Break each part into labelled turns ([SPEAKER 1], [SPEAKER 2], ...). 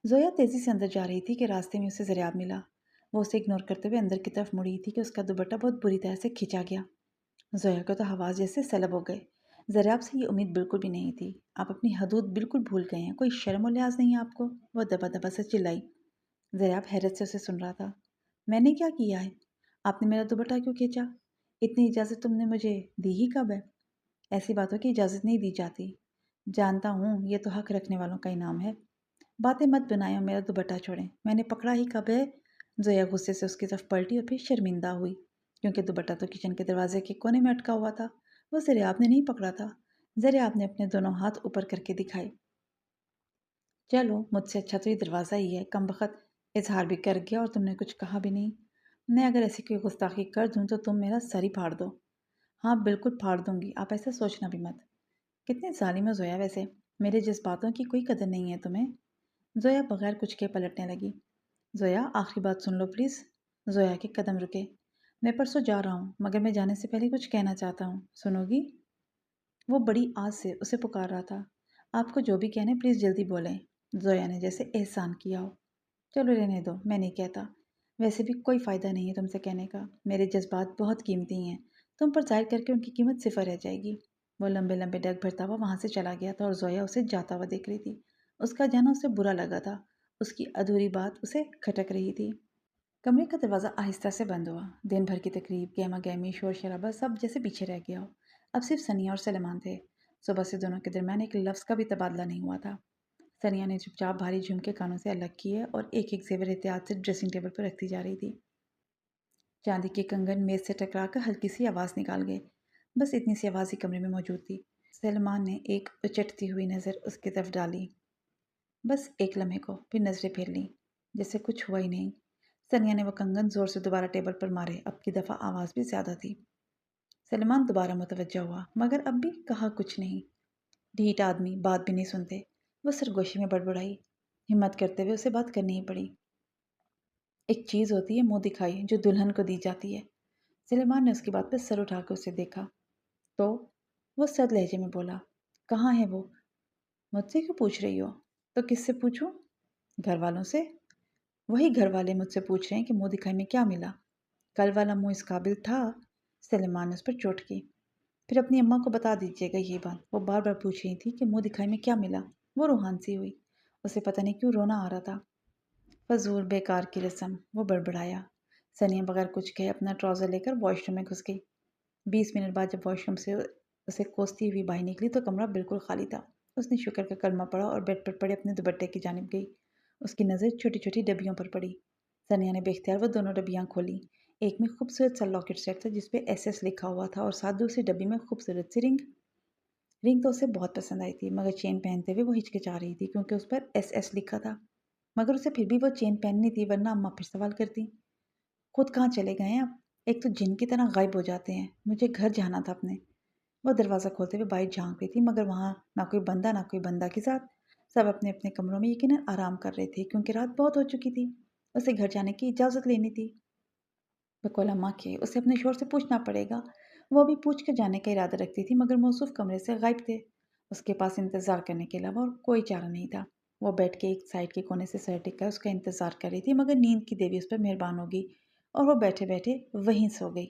[SPEAKER 1] زویا تیزی سے اندر جا رہی تھی کہ راستے میں اسے زریاب ملا۔ وہ اسے اگنور کرتے ہوئے اندر کی طرف مڑی تھی کہ اس کا دوپٹہ بہت بری طرح سے کھینچا گیا۔ زویا کو تو حواس جیسے سلب ہو گئے۔ زریاب سے یہ امید بالکل بھی نہیں تھی۔ آپ اپنی حدود بالکل بھول گئے ہیں، کوئی شرم و لحاظ نہیں ہے آپ کو؟ وہ دبا دبا سے چلائی۔ زریاب حیرت سے اسے سن رہا تھا۔ میں نے کیا کیا ہے؟ آپ نے میرا دوپٹہ کیوں کھینچا؟ اتنی اجازت تم نے مجھے دی ہی کب ہے؟ ایسی باتوں کی اجازت نہیں دی جاتی۔ جانتا ہوں، یہ تو حق رکھنے والوں کا انعام ہے۔ باتیں مت بنائیں اور میرا دوپٹہ چھوڑیں۔ میں نے پکڑا ہی کب ہے؟ زویا غصے سے اس کی طرف پلٹی اور پھر شرمندہ ہوئی، کیونکہ دوپٹہ تو کچن کے دروازے کے کونے میں اٹکا ہوا تھا۔ وہ زریاب نے نہیں پکڑا تھا۔ زریاب نے اپنے دونوں ہاتھ اوپر کر کے دکھائے۔ چلو، مجھ سے اچھا تو یہ دروازہ ہی ہے۔ کم بخت اظہار بھی کر گیا اور تم نے کچھ کہا بھی نہیں۔ میں اگر ایسی کوئی گستاخی کر دوں تو تم میرا سر ہی پھاڑ دو۔ ہاں بالکل پھاڑ دوں گی، آپ ایسا سوچنا بھی مت۔ کتنی ظالم ہے زویا ویسے، میرے جذباتوں کی کوئی قدر نہیں ہے تمہیں؟ زویا بغیر کچھ کے پلٹنے لگی۔ زویا آخری بات سن لو پلیز۔ زویا کے قدم رکے۔ میں پرسوں جا رہا ہوں، مگر میں جانے سے پہلے کچھ کہنا چاہتا ہوں، سنو گی؟ وہ بڑی آس سے اسے پکار رہا تھا۔ آپ کو جو بھی کہنے پلیز جلدی بولیں۔ زویا نے جیسے احسان کیا ہو۔ چلو رہنے دو، میں نہیں کہتا۔ ویسے بھی کوئی فائدہ نہیں ہے تم سے کہنے کا۔ میرے جذبات بہت قیمتی ہیں، تم پر ظاہر کر کے ان کی قیمت صفر رہ جائے گی۔ وہ لمبے لمبے ڈگ بھرتا ہوا وہاں سے چلا گیا تھا اور زویا اسے جاتا ہوا دیکھ رہی تھی۔ اس کا جانا اسے برا لگا تھا۔ اس کی ادھوری بات اسے کھٹک رہی تھی۔ کمرے کا دروازہ آہستہ سے بند ہوا۔ دن بھر کی تقریب، گہما گہمی، شور شرابہ سب جیسے پیچھے رہ گیا ہو۔ اب صرف ثنیا اور سلیمان تھے۔ صبح سے دونوں کے درمیان ایک لفظ کا بھی تبادلہ نہیں ہوا تھا۔ ثنیا نے چپ چاپ بھاری جھمکے کانوں سے الگ کیے اور ایک ایک زیور احتیاط سے ڈریسنگ ٹیبل پر رکھتی جا رہی تھی۔ چاندی کے کنگن میز سے ٹکرا کر ہلکی سی آواز نکال گئے۔ بس اتنی سی آواز ہی کمرے میں موجود تھی۔ سلیمان نے ایک اچٹتی ہوئی نظر اس کی طرف ڈالی، بس ایک لمحے کو، پھر نظریں پھیر لیں جیسے کچھ ہوا ہی نہیں۔ ثنیا نے وہ کنگن زور سے دوبارہ ٹیبل پر مارے۔ اب کی دفعہ آواز بھی زیادہ تھی۔ سلیمان دوبارہ متوجہ ہوا، مگر اب بھی کہا کچھ نہیں۔ ڈھیٹ آدمی، بات بھی نہیں سنتے۔ وہ سرگوشی میں بڑبڑائی۔ ہمت کرتے ہوئے اسے بات کرنی ہی پڑی۔ ایک چیز ہوتی ہے منہ دکھائی جو دلہن کو دی جاتی ہے۔ سلیمان نے اس کی بات پہ سر اٹھا کر اسے دیکھا۔ تو وہ سرد لہجے میں بولا، کہاں ہے وہ؟ مجھ سے کیوں پوچھ رہی ہو؟ تو کس سے پوچھوں؟ گھر والوں سے۔ وہی گھر والے مجھ سے پوچھ رہے ہیں کہ منہ دکھائی میں کیا ملا؟ کل والا منہ اس قابل تھا؟ سلیمان نے اس پر چوٹ کی۔ پھر اپنی اماں کو بتا دیجیے گا یہ بات، وہ بار بار پوچھ رہی تھی کہ منہ دکھائی میں کیا ملا۔ وہ روحان سی ہوئی۔ اسے پتہ نہیں کیوں رونا آ رہا تھا۔ فضول بیکار کی رسم، وہ بڑبڑایا۔ ثنیا بغیر کچھ کہے اپنا ٹراؤزر لے کر واش روم میں گھس گئی۔ 20 منٹ بعد جب واش روم سے اسے کوستی ہوئی باہر نکلی تو کمرہ بالکل خالی تھا۔ اس نے شکر کا کلمہ پڑھا اور بیڈ پر پڑے اپنے دوپٹے کی جانب گئی۔ اس کی نظر چھوٹی چھوٹی ڈبیوں پر پڑی۔ ثنیا نے بے اختیار وہ دونوں ڈبیاں کھولیں۔ ایک میں خوبصورت سا لاکٹ سیٹ تھا جس پہ ایس ایس لکھا ہوا تھا اور ساتھ دوسری ڈبی میں خوبصورت سی رنگ۔ رنگ تو اسے بہت پسند آئی تھی، مگر چین پہنتے ہوئے وہ ہچکچا رہی تھی کیونکہ اس پر ایس ایس لکھا تھا۔ مگر اسے پھر بھی وہ چین پہننی تھی، ورنہ اماں پھر سوال کرتی۔ خود کہاں چلے گئے ہیں آپ؟ ایک تو جن کی طرح غائب ہو جاتے ہیں۔ مجھے گھر جانا تھا اپنے۔ وہ دروازہ کھولتے ہوئے باہر جھانک رہی تھی، مگر وہاں نہ کوئی بندہ نہ کوئی بندہ کے ساتھ۔ سب اپنے اپنے کمروں میں یقیناً آرام کر رہے تھے کیونکہ رات بہت ہو چکی تھی۔ اسے گھر جانے کی اجازت لینی تھی۔ بقول اماں کے اسے اپنے شوہر سے پوچھنا پڑے گا۔ وہ بھی پوچھ کر جانے کا ارادہ رکھتی تھی، مگر موصوف کمرے سے غائب تھے۔ اس کے پاس انتظار کرنے کے علاوہ اور کوئی چارہ نہیں تھا۔ وہ بیٹھ کے ایک سائڈ کے کونے سے سر ٹک کر اس کا انتظار کر رہی تھی، مگر نیند کی دیوی اس پر مہربان ہوگی اور وہ بیٹھے بیٹھے وہیں سو گئی۔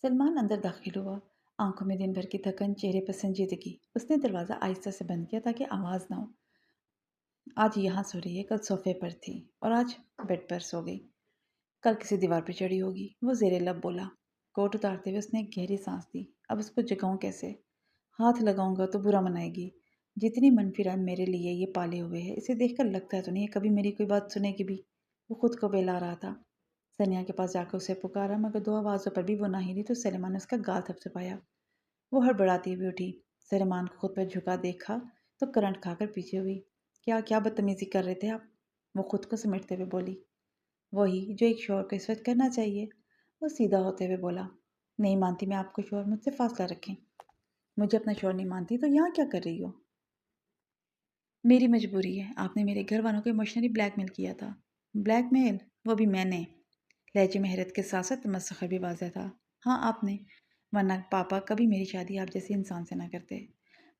[SPEAKER 1] سلمان اندر داخل ہوا، آنکھوں میں دن بھر کی تھکن، چہرے پر سنجیدگی۔ اس نے دروازہ آہستہ سے بند کیا تاکہ آواز نہ ہو۔ آج یہاں سو رہی ہے، کل صوفے پر تھی اور آج بیڈ پر سو گئی۔ کل کسی دیوار پہ چڑھی ہوگی، وہ زیر لب بولا۔ کوٹ اتارتے ہوئے اس نے ایک گہری سانس دی۔ اب اس کو جگاؤں کیسے؟ ہاتھ لگاؤں گا تو برا منائے گی۔ جتنی منفی رائے میرے لیے یہ پالے ہوئے ہے، اسے دیکھ کر لگتا ہے تو نہیں کبھی میری کوئی بات سنے گی بھی۔ وہ خود کو بہلا رہا تھا۔ ثنیا کے پاس جا کر اسے پکارا، مگر 2 آوازوں پر بھی وہ نہ ہلی تو سلیمان نے اس کا گال تھپتھپایا۔ وہ ہڑبڑاتی ہوئی اٹھی۔ سلیمان کو خود پر جھکا دیکھا تو کرنٹ کھا کر پیچھے ہوئی۔ کیا بدتمیزی کر رہے تھے آپ؟ وہ خود کو سمیٹتے ہوئے بولی۔ وہی جو ایک شوہر کو اس وقت کرنا چاہیے۔ وہ سیدھا ہوتے ہوئے بولا، نہیں مانتی میں آپ کو شوہر، مجھ سے فاصلہ رکھیں۔ مجھے اپنا شوہر نہیں مانتی تو یہاں کیا کر رہی ہو؟ میری مجبوری ہے، آپ نے میرے گھر والوں کو ایموشنلی بلیک میل کیا تھا۔ بلیک میل؟ وہ بھی میں نے۔ لہجے میں حیرت کے ساتھ ساتھ تمسخر بھی واضح تھا۔ ہاں آپ نے، ورنہ پاپا کبھی میری شادی آپ جیسے انسان سے نہ کرتے۔